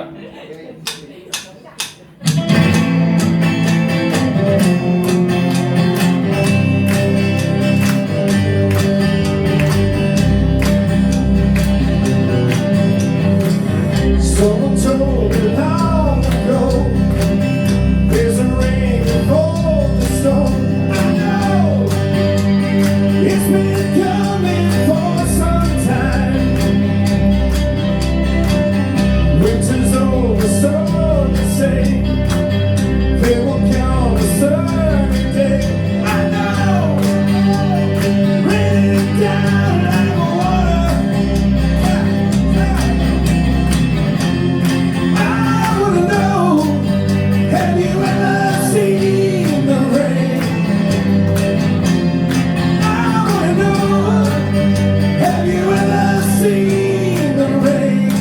Someone told me long ago, there's a rain before the storm. I know it's been coming for some time. Winter's over, so they say. There will come a sunny day. I know, raining down like water. I wanna know, have you ever seen the rain? I wanna know, have you ever seen the rain?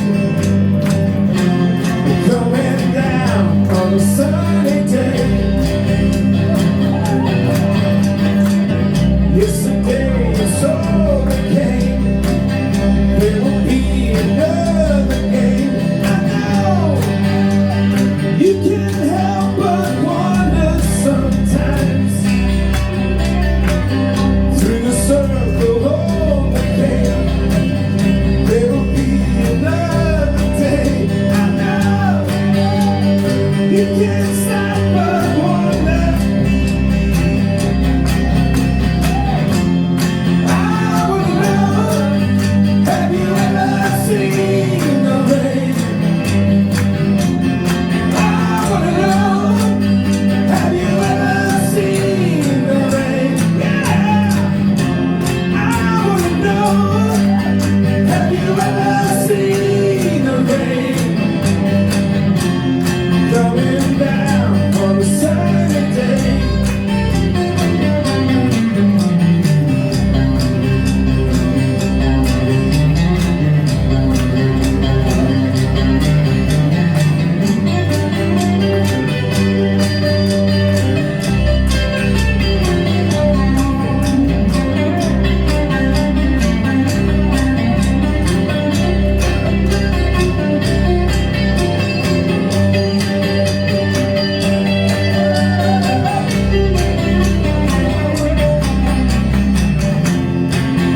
Coming down on a sunny day. Yesterday is all that came. There will be another game. I know you can't help but wonder sometimes. Through the circle of the game, there will be another day. I know you can't stop but wonder. I wanna know, have you ever seen the rain? I wanna know, have you ever seen the rain? Yeah. I wanna know, have you ever seen the rain? Coming down on a sunny day.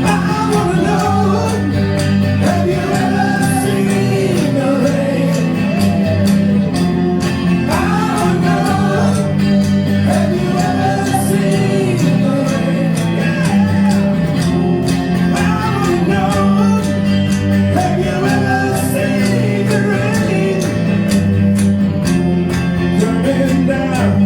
I wanna know, have you ever seen the rain? I wanna know, have you ever seen the rain? Yeah. I wanna know, have you ever seen the rain? Coming down